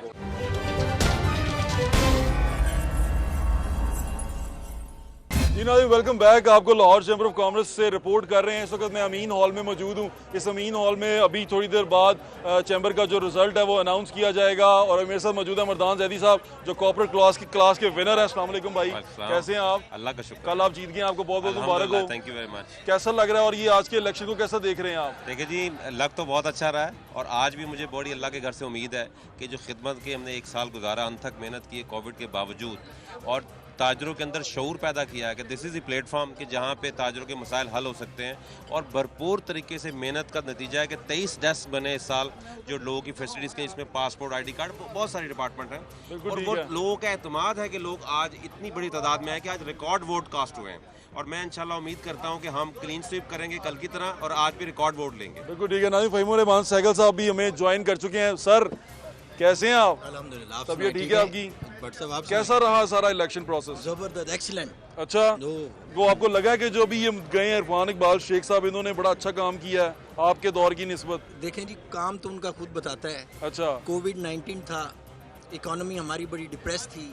जी नाज़रीन, वेलकम बैक। आपको लाहौर चैम्बर ऑफ कॉमर्स से रिपोर्ट कर रहे हैं। इस वक्त मैं अमीन हॉल में मौजूद हूँ। इस अमीन हॉल में अभी थोड़ी देर बाद चैम्बर का जो रिजल्ट है वो अनाउंस किया जाएगा, और मेरे साथ मौजूद है मर्दान जैदी साहब जो कॉर्पोरेट क्लास के विनर हैं। अस्सलाम वालेकुम भाई, कैसे हैं आप? अल्लाह का शुक्र। कल आप जीत गए, आपको बहुत बहुत मुबारक हो। Thank you very much. कैसा लग रहा है, और ये आज के इलेक्शन को कैसा देख रहे हैं आप? देखिए जी, लग तो बहुत अच्छा रहा है, और आज भी मुझे बड़ी अल्लाह के घर से उम्मीद है कि जो खिदमत की हमने एक साल गुजारा, अनथक मेहनत की है कोविड के बावजूद, और ताजरों के अंदर शऊर पैदा किया है कि दिस इज़ द प्लेटफॉर्म कि जहाँ पे ताजरों के मसाइल हल हो सकते हैं, और भरपूर तरीके से मेहनत का नतीजा है कि 23 डेस्क बने इस साल जो लोगों की फैसिलिटीज़ के, इसमें पासपोर्ट, ID कार्ड, बहुत सारी डिपार्टमेंट हैं, और वो लोगों का एतमाद है कि लोग आज इतनी बड़ी तादाद में है कि आज रिकॉर्ड वोट कास्ट हुए हैं। और मैं इंशाल्लाह उम्मीद करता हूं कि हम क्लीन स्वीप करेंगे कल की तरह, और आज भी रिकॉर्ड वोट लेंगे। बिल्कुल ठीक है। नाज़रीन, फ़हीमुर रहमान सहगल साहब भी हमें ज्वाइन कर चुके हैं। सर, कैसे हैं आप? अल्हम्दुलिल्लाह, तबीयत ठीक है आपकी? आप कैसा रहा सारा इलेक्शन प्रोसेस? जबरदस्त, एक्सीलेंट। अच्छा, वो आपको लगा है कि जो भी ये गए हैं इरफान इकबाल शेख साहब, इन्होंने बड़ा अच्छा काम किया है आपके दौर की निस्बत? देखें जी, काम तो उनका खुद बताता है। अच्छा, कोविड-19 था, इकोनॉमी हमारी बड़ी डिप्रेस थी,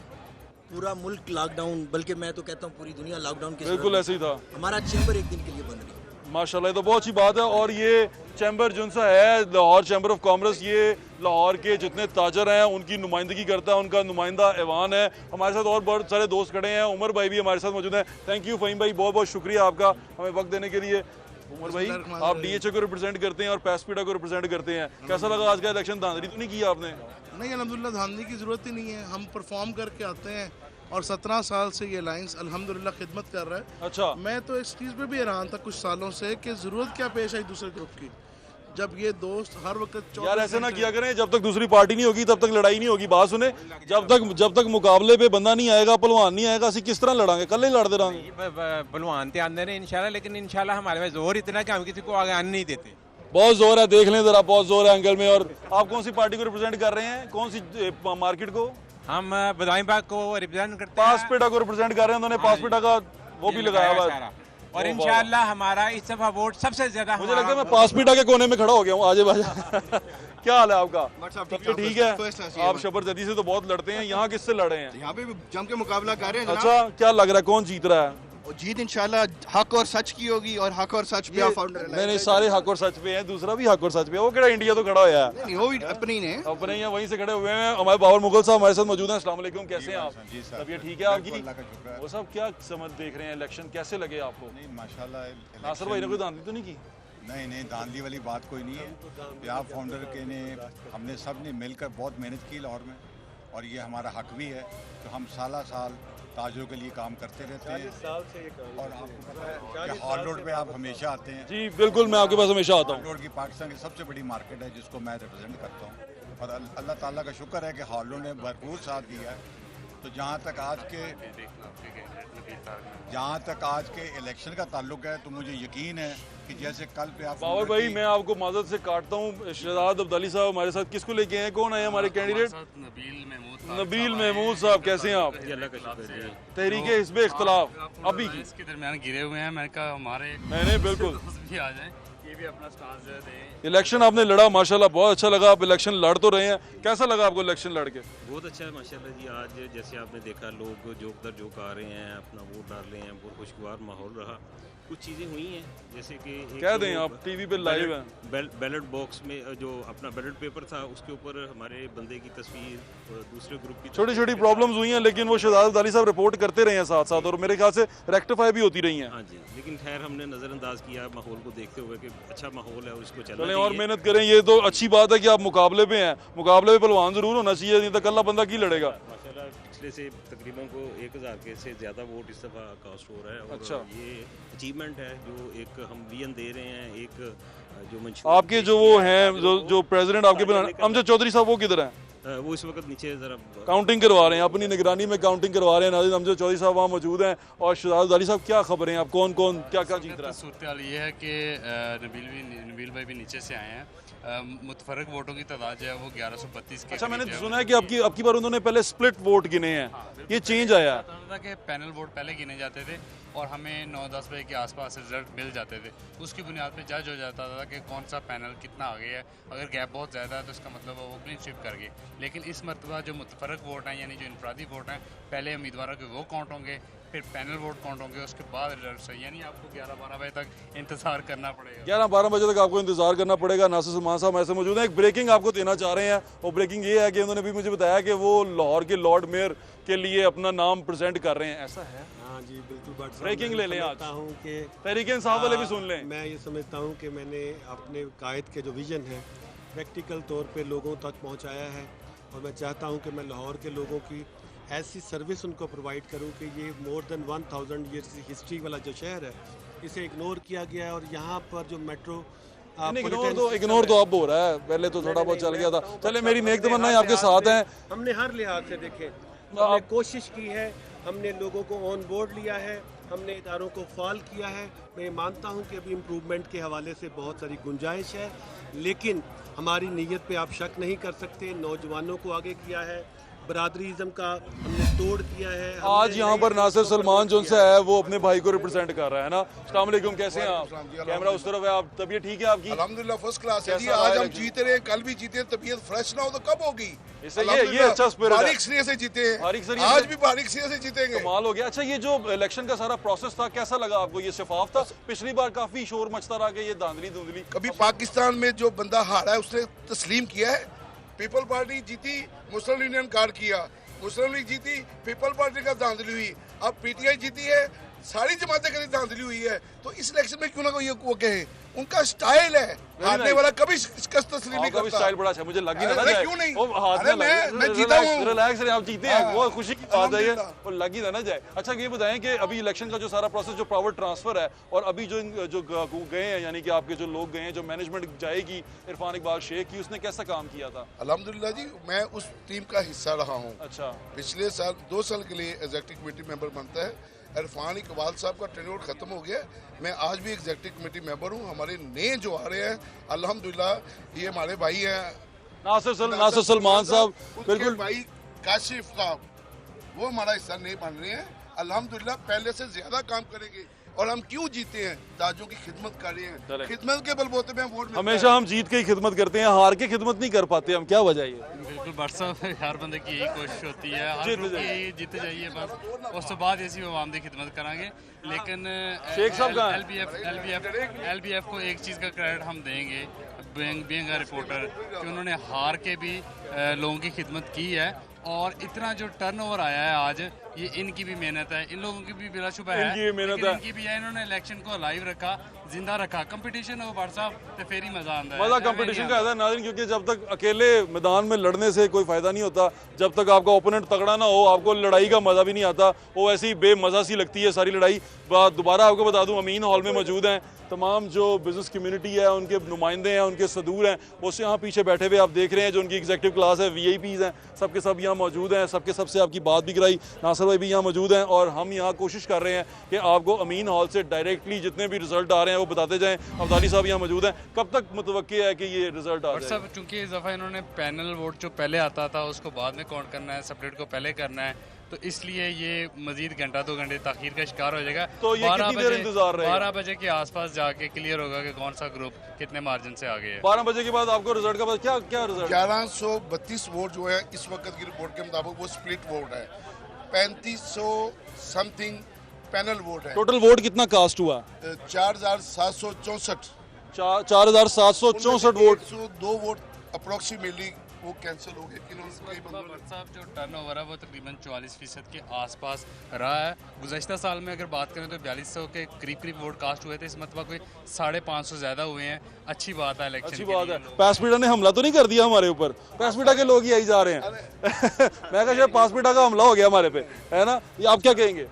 पूरा मुल्क लॉकडाउन, बल्कि मैं तो कहता हूँ पूरी दुनिया लॉकडाउन के बिल्कुल ऐसे ही था। हमारा चैम्बर एक दिन के लिए बन रही है। माशाल्लाह, ये तो बहुत अच्छी बात है। और ये चैम्बर जो सा है लाहौर चैम्बर ऑफ कॉमर्स, ये लाहौर के जितने ताजर हैं उनकी नुमाइंदगी करता है, उनका नुमाइंदा ऐवान है। हमारे साथ और बहुत सारे दोस्त खड़े हैं। उमर भाई भी हमारे साथ मौजूद हैं। थैंक यू फ़हीम भाई, बहुत बहुत शुक्रिया आपका हमें वक्त देने के लिए। उमर भाई, आप DHA को रिप्रेजेंट करते हैं और पैसपीडा को रिप्रेजेंट करते हैं, कैसा लगा आज का इलेक्शन? धांधली तो नहीं की आपने? नहीं, अल्हम्दुलिल्लाह धांधली की ज़रूरत ही नहीं है, हम परफॉर्म करके आते हैं, और 17 साल से ये अलायंस अल्हम्दुलिल्लाह खिदमत कर रहा है। अच्छा, मैं तो इस चीज़ पे भी हैरान था कुछ सालों से कि ज़रूरत क्या पेश आई दूसरे ग्रुप की, जब ये दोस्त हर वक्त यार ऐसे ना किया करें, जब तक दूसरी पार्टी नहीं होगी तब तक लड़ाई नहीं होगी। बात सुने, जब तक मुकाबले पे बंदा नहीं आएगा, पहलवान नहीं आएगा, असं किस तरह लड़ांगे? कल ही लड़ते रहेंगे। पहलवान तो आंदे ने इंशाल्लाह, लेकिन इंशाल्लाह हमारे पास जोर इतना कि हम किसी को आगे आने नहीं देते। बहुत जोर है, देख लें जरा, बहुत जोर है अंकल में। और आप कौन सी पार्टी को रिप्रेजेंट कर रहे हैं, कौन सी मार्केट को? हम बदामी बाग को रिप्रेजेंट करते हैं, पासपेटा को रिप्रेजेंट कर रहे हैं। उन्होंने पासपेटा का वो भी लगाया हुआ है, और इंशाल्लाह हमारा इस दफा वोट सबसे ज्यादा। मुझे लगता है मैं पासपेटा के कोने में खड़ा हो गया हूँ। आजे बाजा क्या हाल है आपका? ठीक है, आप शबर जदी से तो बहुत लड़ते हैं, यहाँ किससे लड़े हैं? यहाँ पे जम के मुकाबला कर रहे हैं। अच्छा, क्या लग रहा है कौन जीत रहा है? जीत इंशाल्लाह हक और सच की होगी, और हक और सच पे फाउंडर नहीं, सारे हक और सच पे हैं, दूसरा भी हक और सच पे है। वो केड़ा इंडिया तो खड़ा हुआ है? नहीं, वो भी अपने ही ने, अपने ही वहीं से खड़े हुए हैं। हमारे बाबर मुगल साहब हमारे साथ मौजूद हैं। अस्सलाम वालेकुम, कैसे हैं आप? तबीयत ठीक है आपकी? वो सब क्या समझ देख रहे हैं इलेक्शन, कैसे लगे आपको? नहीं माशाल्लाह, नासिर भाई ने कोई धांधली तो नहीं की? नहीं, धांधली वाली बात कोई नहीं है। प्यार फाउंडर के ने हमने सब ने मिलकर बहुत मेहनत की लाहौर में, और ये हमारा हक भी है। तो हम साल ताजरों के लिए काम करते रहते हैं, और आपको पता है कि हॉल रोड पे आप हमेशा आते हैं। जी बिल्कुल, मैं आपके पास हमेशा आता हूँ। हॉल रोड की पाकिस्तान की सबसे बड़ी मार्केट है जिसको मैं रिप्रेजेंट करता हूँ, और अल्लाह ताला का शुक्र है कि हॉल रोड ने भरपूर साथ दिया है। तो जहाँ तक आज के इलेक्शन का ताल्लुक है, तो मुझे यकीन है कि जैसे कल पे आप बाबर भाई, मैं आपको माजरत से काटता हूँ, शहजाद अब्दाली साहब हमारे साथ किसको लेके आए? कौन है हमारे कैंडिडेट? नबील महमूद साहब, कैसे हैं आप? तहरीके हिस्ब इख्तिलाफ अभी इसके दरमियान गिरे हुए हैं। मैंने कहा हमारे नहीं बिल्कुल भी आ जाए, ये भी अपना स्टांस जो है दें। इलेक्शन आपने लड़ा माशाल्लाह, बहुत अच्छा लगा। आप इलेक्शन लड़ तो रहे हैं, कैसा लगा आपको इलेक्शन लड़ के? बहुत अच्छा है माशाल्लाह जी। आज जैसे आपने देखा लोग जोक दर जोक आ रहे हैं, अपना वोट डाल रहे हैं, बहुत खुशगवार माहौल रहा। कुछ चीज़ें हुई हैं जैसे कि कह दें आप टीवी पे लाइव हैं, बैलेट बॉक्स में जो अपना बैलेट पेपर था उसके ऊपर हमारे बंदे की तस्वीर, दूसरे ग्रुप की छोटी छोटी प्रॉब्लम्स हुई हैं, लेकिन वो शहजाद अली साहब रिपोर्ट करते रहे हैं साथ साथ, और मेरे ख्याल से रेक्टिफाई भी होती रही हैं। हाँ जी, लेकिन खैर हमने नज़रअंदाज किया माहौल को देखते हुए कि अच्छा माहौल है और इसको चलना चलें चाहिए। और मेहनत करें। ये तो अच्छी बात है कि आप मुकाबले पे हैं, मुकाबले पे पहलवान जरूर होना चाहिए, नहीं तो कल्ला बंदा की लड़ेगा। माशाल्लाह पिछले से तकरीबन को 1000 के से ज़्यादा वोट इस दफ़ा कास्ट हो रहा है और अच्छा। ये अचीवमेंट है जो एक हम विजन दे रहे हैं। एक जो आपके जो वो हैं जो प्रेसिडेंट आपके अमजद चौधरी साहब, वो किधर हैं? वो इस वक्त नीचे ज़रा काउंटिंग करवा रहे हैं, अपनी निगरानी में काउंटिंग करवा रहे हैं। नाज़रीन, अमजद चौधरी साहब वहाँ मौजूद हैं। और शहजाद अली साहब, क्या खबरें हैं? आप कौन कौन क्या क्या जीत रहा है? सूरत हाल ये है कि नबील भाई भी नीचे से आए हैं। मुतफरक वोटों की तादाद जो है वो 1132 के। अच्छा, मैंने सुना है कि आपकी बार उन्होंने पहले स्प्लिट वोट गिने हैं, ये चेंज आया था कि पैनल वोट पहले गिने जाते थे और हमें 9-10 बजे के आसपास रिजल्ट मिल जाते थे। उसकी बुनियाद पे जज हो जाता था कि कौन सा पैनल कितना आगे है। अगर गैप बहुत ज़्यादा है तो इसका मतलब वो क्लीन स्वीप कर गए। लेकिन इस मरतबा जो मुतफरक वोट हैं यानी जो इनफरादी वोट हैं, पहले उम्मीदवारों के वो काउंट होंगे, फिर पैनल वोट काउंट होंगे, उसके बाद रिजल्ट है। यानी आपको 11-12 बजे तक इंतज़ार करना पड़ेगा। 11-12 बजे तक आपको इंतजार करना पड़ेगा। नासिर सलमान साहब ऐसे मौजूद हैं। एक ब्रेकिंग आपको देना चाह रहे हैं, और ब्रेकिंग ये है कि उन्होंने भी मुझे बताया कि वो लाहौर के लॉर्ड मेयर के लिए अपना नाम प्रेजेंट कर रहे हैं, ऐसा है? हाँ जी बिल्कुल। ब्रेकिंग ले लें आज हूँ कि तहरीक इंसाफ वाले भी सुन लें। मैं ये समझता हूँ कि मैंने अपने कायद के जो विज़न है प्रैक्टिकल तौर पे लोगों तक पहुँचाया है, और मैं चाहता हूँ कि मैं लाहौर के लोगों की ऐसी सर्विस उनको प्रोवाइड करूँ कि ये मोर देन 1000 ईयर्स हिस्ट्री वाला जो शहर है इसे इग्नोर किया गया है। और यहाँ पर जो मेट्रो इग्नोर तो अब हो रहा है, पहले तो थोड़ा बहुत चल गया था। चले, मेरी नेक तमन्नाएं आपके साथ हैं। हमने हर लिहाज से देखे, हमने कोशिश की है, हमने लोगों को ऑन बोर्ड लिया है, हमने इदारों को फाल किया है। मैं मानता हूं कि अभी इम्प्रूवमेंट के हवाले से बहुत सारी गुंजाइश है, लेकिन हमारी नीयत पे आप शक नहीं कर सकते। नौजवानों को आगे किया है, बरादरीज़म का हमने तोड़ दिया है। आज यहाँ पर नासिर सलमान जो से है वो अपने भाई को रिप्रेजेंट कर रहा है ना। अस्सलाम वालेकुम, कैसे हैं आप? कैमरा उस तरफ है, आप तबीयत ठीक है आपकी? अल्हम्दुलिल्लाह फर्स्ट क्लास है जी। आज हम जीते रहे, कल भी जीते, तबीयत फ्रेश ना हो तो कब होगी? ये अच्छा स्पिरिट है। बारीक सिरे से जीते हैं, आज भी बारीक सिरे से जीतेंगे। कमाल हो गया। अच्छा, ये जो इलेक्शन का सारा प्रोसेस था कैसा लगा आपको? ये शफाफ था? पिछली बार काफी शोर मचता रहा कि ये धांधली धुंधली। कभी पाकिस्तान में जो बंदा हारा है उसने तस्लीम किया है। पीपल पार्टी जीती, मुस्लिम यूनियन कार्ड किया, मुस्लिम लीग जीती, पीपल पार्टी का धांधली हुई, अब पीटीआई जीती है, सारी जमातें करी धांधली हुई है। तो इस इलेक्शन में क्यों ना कोई वो कहे, उनका स्टाइल है, हारने वाला कभी शिकस्त तस्लीम नहीं करता। स्टाइल बड़ा अच्छा, मुझे लगी ना जाए। क्यों नहीं? अरे मैं जीता हूं। रिलैक्स रहे, आप जीते हैं, वो खुशी की बात है ये, और लगी ना जाए। अच्छा, ये बताएं कि अभी इलेक्शन का जो सारा प्रोसेस, जो पावर ट्रांसफर है, और अभी जो गए हैं, यानी कि आपके जो लोग गए हैं, जो मैनेजमेंट जाएगी इरफान इकबाल शेख की, उसने कैसा काम किया था? अल्हम्दुलिल्लाह जी, मैं उस टीम का हिस्सा रहा हूँ। अच्छा, पिछले साल 2 साल के लिए एग्जीक्यूटिव कमेटी मेंबर बनता है। इरफान इकबाल साहब का टेन्योर खत्म हो गया, मैं आज भी एग्जीक्यूटिव कमेटी मेंबर हूँ। हमारे नए जो आ रहे हैं अल्हम्दुलिल्लाह, ये हमारे भाई हैं नासिर सलमान साहब, बिल्कुल भाई काशिफ साहब, वो हमारा हिस्सा नहीं बन रहे हैं। अल्हम्दुलिल्लाह पहले से ज्यादा काम करेंगे। और हम क्यों जीते हैं? ताजों की खिदमत कर रहे हैं, खिदमत के बलबूते पे वोट। हमेशा हम जीत के ही खिदमत करते हैं, हार के खिदमत नहीं कर पाते हम, क्या वजह है? बिल्कुल भट्ट साहब, हर बंदे की यही कोशिश होती है जीते जाइए बस, उस तो बाद ऐसी आवाम की खिदमत करांगे। लेकिन शेख साहब का LBF को एक चीज़ का क्रेडिट हम देंगे, बीइंग अ रिपोर्टर, कि उन्होंने हार के भी लोगों की खिदमत की है। और इतना जो टर्नओवर आया है आज, ये इनकी भी मेहनत है, इन लोगों की भी बिलाशुबा है, इनकी भी है। इन्होंने इलेक्शन को लाइव रखा, जिंदा रखा। कंपटीशन हो भट्ट साहब तो फिर ही मजा आता है। मजा कंपटीशन का है नाज़रीन, क्योंकि जब तक अकेले मैदान में लड़ने से कोई फायदा नहीं होता, जब तक आपका ओपोनेंट तगड़ा ना हो, आपको लड़ाई का मजा भी नहीं आता। वो ऐसी बेमजा सी लगती है सारी लड़ाई। दोबारा आपको बता दूं, अमीन हॉल में मौजूद हैं तमाम जो बिजनेस कम्युनिटी है, उनके नुमाइंदे हैं, उनके सदूर हैं, वो से यहाँ पीछे बैठे हुए आप देख रहे हैं। जो उनकी एग्जीक्यूटिव क्लास है, VIPs हैं, सबके सब यहाँ मौजूद हैं। सबके सबसे आपकी बात भी कराई, नासिर भाई भी यहाँ मौजूद हैं। और हम यहाँ कोशिश कर रहे हैं कि आपको अमीन हॉल से डायरेक्टली जितने भी रिजल्ट आ रहे हैं वो बताते जाएँ। अब्दाली साहब यहाँ मौजूद हैं, कब तक मुतवक्किल है कि ये रिजल्ट आ जाए? चूँकि इस दफ़ा इन्होंने पैनल वोट जो पहले आता था उसको बाद में काउंट करना है, सेपरेट को पहले करना है, तो इसलिए ये मजीद घंटा 2 घंटे ताखीर का शिकार हो जाएगा। तो ये कितनी देर इंतजार रहेगा? 12 बजे के आसपास जाके क्लियर होगा कि कौन सा ग्रुप कितने मार्जिन से आगे है। 12 बजे के बाद आपको रिजल्ट का पता क्या रिजल्ट? 1132 वोट जो है इस वक्त की रिपोर्ट के मुताबिक वो स्प्लिट वोट है। 3500 समथिंग पैनल वोट है। टोटल वोट कितना कास्ट हुआ? 4764 4764 वोट। 2 वोट अप्रोक्सीमेटली वो कैंसिल हो गए। साहब जो टर्नओवर है वो तकरीबन 44% के आसपास रहा है। गुज़श्ता साल में अगर बात करें तो 4200 के करीब वोट कास्ट हुए थे, इस मतलब कोई 550 ज़्यादा हुए हैं। अच्छी बात है इलेक्शन, अच्छी बात है। पासपीटा ने हमला तो नहीं कर दिया हमारे ऊपर? पासपीटा के लोग ही आई जा रहे हैं। मैं कहा शायद पासपीटा का हमला हो गया हमारे पे, है ना? ये आप क्या कहेंगे?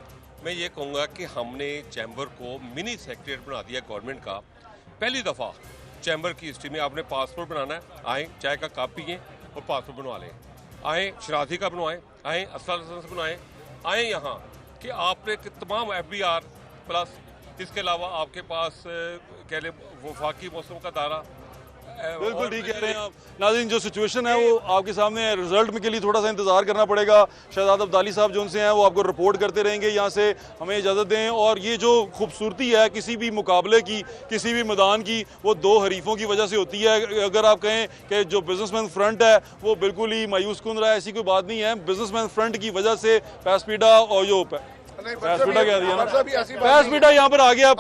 मैं ये कहूँगा कि हमने चैम्बर को मिनी सेक्रेटरीट बना दिया गवर्नमेंट का। पहली दफ़ा चैम्बर की हिस्ट्री में आपने पासपोर्ट बनाना है, आए चाय का कप पिए और पासपोर्ट बनवा लें। आए शनाख्ती का बनवाएं, आए असला लाइसेंस बनवाएं, आए यहाँ कि आपने तमाम FBR प्लस इसके अलावा आपके पास कह लें वफाकी मौसम का दायरा। बिल्कुल ठीक कह रहे हैं आप। नाज़रीन, जो सिचुएशन है वो आपके सामने है। रिजल्ट में के लिए थोड़ा सा इंतजार करना पड़ेगा। शहजाद अब्दाली साहब जो उनसे हैं वो आपको रिपोर्ट करते रहेंगे यहाँ से। हमें इजाज़त दें। और ये जो खूबसूरती है किसी भी मुकाबले की, किसी भी मैदान की, वो 2 हरीफों की वजह से होती है। अगर आप कहें कि जो बिजनेसमैन फ्रंट है वो बिल्कुल ही मायूस कुन रहा है, ऐसी कोई बात नहीं है। बिजनेसमैन फ्रंट की वजह से पासपीटा और जो पैसपीटा कह दिया ना, पैसपीटा यहाँ पर आ गया।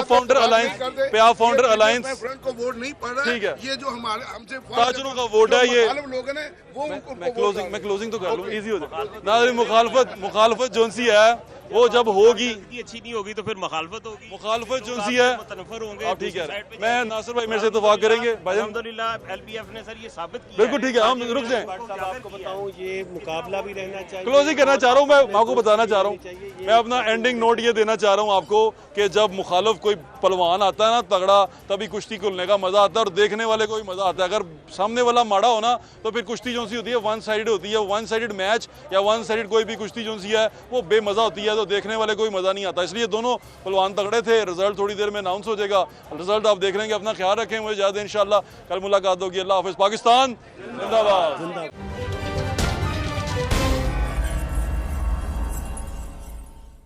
फाउंडर अलायंस फ्रंट को वोट नहीं पड़ रहा है। ठीक है, ये जो हमारे हमसे ताजरों का वोट है ये। लोग हैं वो मैं क्लोजिंग तो कर लूँ, इजी हो जाए। नाज़रीन, मुखालफत जो सी है वो जब होगी अच्छी नहीं होगी तो फिर मुखालफत होगी। मुखालफत जो सी है आप ठीक है। मैं नासिर भाई मेरे से इत्तेफाक करेंगे। अल्हम्दुलिल्लाह LPF ने सर ये साबित किया। बिल्कुल ठीक है, हम रुक जाएं। आपको बताऊं ये मुकाबला भी रहना चाहिए। क्लोजिंग करना चाह रहा हूँ, मैं आपको बताना चाह रहा हूँ, मैं अपना एंडिंग नोट ये देना चाह रहा हूँ आपको कि जब मुखालिफ कोई पहलवान आता है ना तगड़ा, तभी कुश्ती खुलने का मजा आता है और देखने वाले को भी मजा आता है। अगर सामने वाला माड़ा हो ना तो फिर कुश्ती जो सी होती है वन साइडेड होती है। वन साइडेड मैच या वन साइडेड कोई भी कुश्ती जो सी है वो बेमजा होती है, तो देखने वाले कोई मजा नहीं आता। इसलिए दोनों पहलवान तगड़े थे। रिजल्ट थोड़ी देर में अनाउंस हो जाएगा, रिजल्ट आप देख लेंगे। अपना ख्याल रखें, मुझे याद है इंशाल्लाह कल मुलाकात होगी। अल्लाह हाफिज़। पाकिस्तान जिंदाबाद।